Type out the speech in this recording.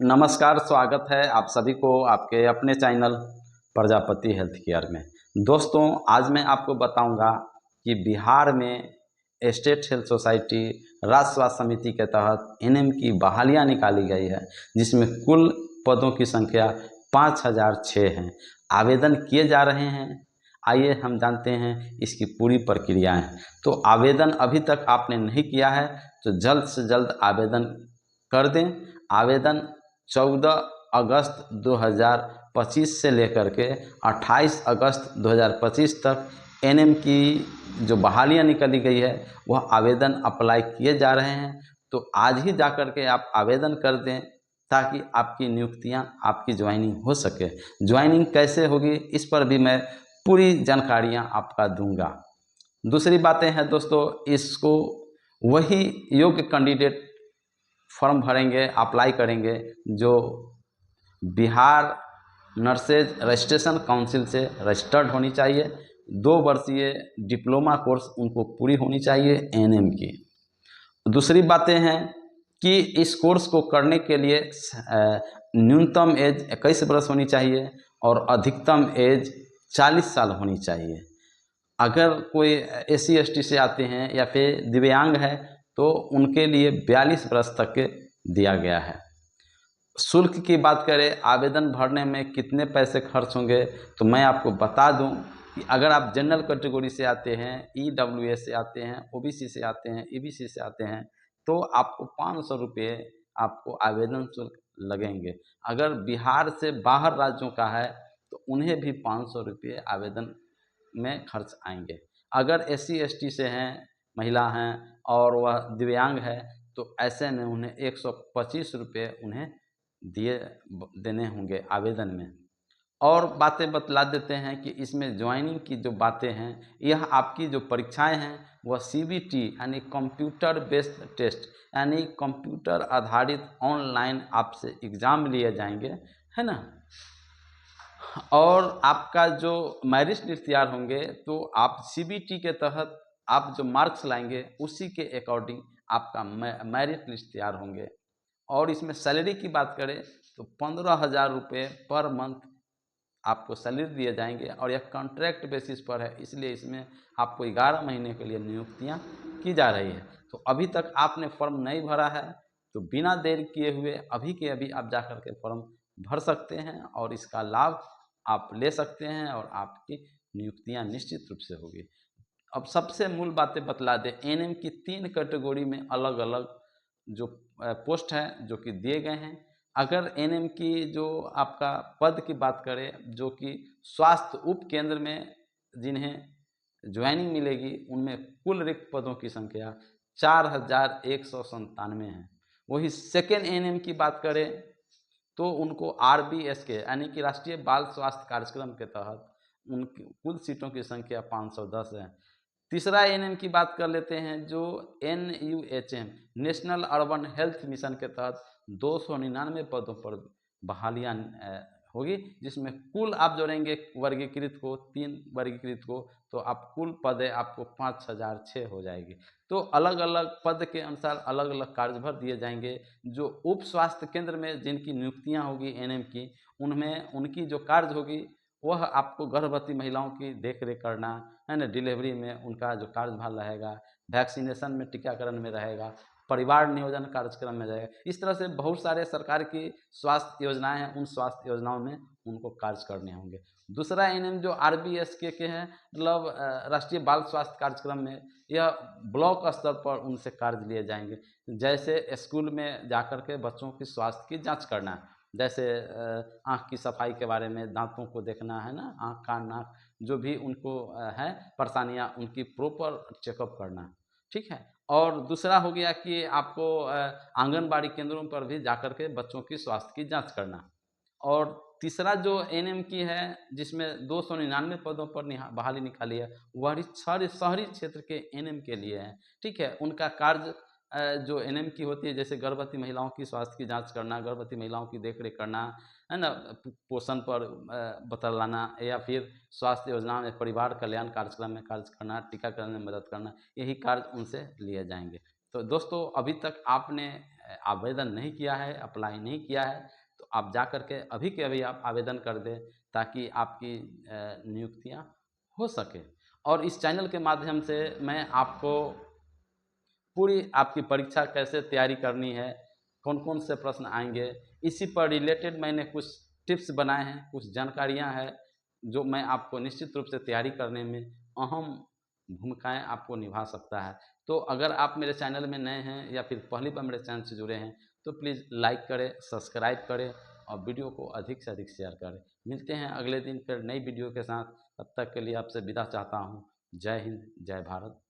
नमस्कार, स्वागत है आप सभी को आपके अपने चैनल प्रजापति हेल्थ केयर में। दोस्तों, आज मैं आपको बताऊंगा कि बिहार में स्टेट हेल्थ सोसाइटी राज्य स्वास्थ्य समिति के तहत एनएम की बहालियां निकाली गई है, जिसमें कुल पदों की संख्या 5006 हैं। आवेदन किए जा रहे हैं। आइए हम जानते हैं इसकी पूरी प्रक्रियाएं। तो आवेदन अभी तक आपने नहीं किया है तो जल्द से जल्द आवेदन कर दें। आवेदन 14 अगस्त 2025 से लेकर के 28 अगस्त 2025 तक एनएम की जो बहालियां निकाली गई है वह आवेदन अप्लाई किए जा रहे हैं। तो आज ही जा कर के आप आवेदन कर दें ताकि आपकी नियुक्तियां, आपकी ज्वाइनिंग हो सके। ज्वाइनिंग कैसे होगी इस पर भी मैं पूरी जानकारियां आपका दूंगा। दूसरी बातें हैं दोस्तों, इसको वही योग्य कैंडिडेट फॉर्म भरेंगे, अप्लाई करेंगे जो बिहार नर्सेज रजिस्ट्रेशन काउंसिल से रजिस्टर्ड होनी चाहिए। 2 वर्षीय डिप्लोमा कोर्स उनको पूरी होनी चाहिए एनएम की। दूसरी बातें हैं कि इस कोर्स को करने के लिए न्यूनतम एज 21 वर्ष होनी चाहिए और अधिकतम एज 40 साल होनी चाहिए। अगर कोई एससी एसटी से आते हैं या फिर दिव्यांग है तो उनके लिए 42 वर्ष तक के दिया गया है। शुल्क की बात करें, आवेदन भरने में कितने पैसे खर्च होंगे तो मैं आपको बता दूं कि अगर आप जनरल कैटेगरी से आते हैं, ईडब्ल्यूएस से आते हैं, ओबीसी से आते हैं, ईबीसी से आते हैं तो आपको 500 रुपये आपको आवेदन शुल्क लगेंगे। अगर बिहार से बाहर राज्यों का है तो उन्हें भी 500 रुपये आवेदन में खर्च आएंगे। अगर एससी एसटी से हैं, महिला हैं और वह दिव्यांग है तो ऐसे में उन्हें 125 रुपये उन्हें देने होंगे आवेदन में। और बातें बतला देते हैं कि इसमें ज्वाइनिंग की जो बातें हैं, यह आपकी जो परीक्षाएं हैं वह सीबीटी यानी कंप्यूटर बेस्ड टेस्ट यानी कंप्यूटर आधारित ऑनलाइन आपसे एग्ज़ाम लिए जाएंगे, है ना। और आपका जो मेरिट लिस्ट तैयार होंगे तो आप सीबीटी के तहत आप जो मार्क्स लाएंगे उसी के अकॉर्डिंग आपका मेरिट लिस्ट तैयार होंगे। और इसमें सैलरी की बात करें तो 15,000 रुपये पर मंथ आपको सैलरी दिए जाएंगे और यह कॉन्ट्रैक्ट बेसिस पर है, इसलिए इसमें आपको 11 महीने के लिए नियुक्तियां की जा रही है। तो अभी तक आपने फॉर्म नहीं भरा है तो बिना देर किए हुए अभी के अभी आप जा कर के फॉर्म भर सकते हैं और इसका लाभ आप ले सकते हैं और आपकी नियुक्तियां निश्चित रूप से होगी। अब सबसे मूल बातें बतला दें, एनएम की 3 कैटेगरी में अलग अलग जो पोस्ट हैं जो कि दिए गए हैं। अगर एनएम की जो आपका पद की बात करें जो कि स्वास्थ्य उप केंद्र में जिन्हें ज्वाइनिंग मिलेगी उनमें कुल रिक्त पदों की संख्या 4197 है। वही सेकेंड एनएम की बात करें तो उनको आरबीएस के यानी कि राष्ट्रीय बाल स्वास्थ्य कार्यक्रम के तहत उनकी कुल सीटों की संख्या 510 है। तीसरा एनएम की बात कर लेते हैं जो NUHM national urban health mission के तहत 299 पदों पर बहालियां होगी, जिसमें कुल आप जोड़ेंगे वर्गीकृत को 3 वर्गीकृत को तो आप कुल पद आपको 5006 हो जाएगी। तो अलग अलग पद के अनुसार अलग अलग कार्यभार दिए जाएंगे। जो उप स्वास्थ्य केंद्र में जिनकी नियुक्तियां होगी एनएम की, उनमें उनकी जो कार्य होगी वह आपको गर्भवती महिलाओं की देख रेख करना है ना, डिलीवरी में उनका जो कार्यभार रहेगा, वैक्सीनेशन में, टीकाकरण में रहेगा, परिवार नियोजन कार्यक्रम में रहेगा। इस तरह से बहुत सारे सरकार की स्वास्थ्य योजनाएं हैं, उन स्वास्थ्य योजनाओं में उनको कार्य करने होंगे। दूसरा एनएम जो आरबीएस के हैं, मतलब राष्ट्रीय बाल स्वास्थ्य कार्यक्रम में, यह ब्लॉक स्तर पर उनसे कार्य लिए जाएंगे। जैसे स्कूल में जाकर के बच्चों की स्वास्थ्य की जाँच करना, जैसे आँख की सफाई के बारे में, दांतों को देखना है ना, आँख कान नाक जो भी उनको है परेशानियाँ उनकी प्रॉपर चेकअप करना, ठीक है। और दूसरा हो गया कि आपको आंगनबाड़ी केंद्रों पर भी जाकर के बच्चों की स्वास्थ्य की जांच करना। और तीसरा जो एनएम की है जिसमें 299 पदों पर बहाली निकाली है वह शहरी क्षेत्र के एनएम के लिए है, ठीक है। उनका कार्य जो एनएम की होती है जैसे गर्भवती महिलाओं की स्वास्थ्य की जांच करना, गर्भवती महिलाओं की देखरेख करना, है ना, पोषण पर बतलाना या फिर स्वास्थ्य योजना में, परिवार कल्याण कार्यक्रम में कार्य करना, टीकाकरण में मदद करना, यही कार्य उनसे लिए जाएंगे। तो दोस्तों अभी तक आपने आवेदन नहीं किया है, अप्लाई नहीं किया है, तो आप जा कर के अभी के अभी आप आवेदन कर दें ताकि आपकी नियुक्तियां हो सके। और इस चैनल के माध्यम से मैं आपको पूरी आपकी परीक्षा कैसे तैयारी करनी है, कौन-कौन से प्रश्न आएँगे, इसी पर रिलेटेड मैंने कुछ टिप्स बनाए हैं, कुछ जानकारियाँ हैं, जो मैं आपको निश्चित रूप से तैयारी करने में अहम भूमिकाएँ आपको निभा सकता है। तो अगर आप मेरे चैनल में नए हैं या फिर पहली बार मेरे चैनल से जुड़े हैं, तो प्लीज़ लाइक करें, सब्सक्राइब करें और वीडियो को अधिक से अधिक शेयर करें। मिलते हैं अगले दिन फिर नई वीडियो के साथ, तब तक के लिए आपसे विदा चाहता हूँ। जय हिंद, जय भारत।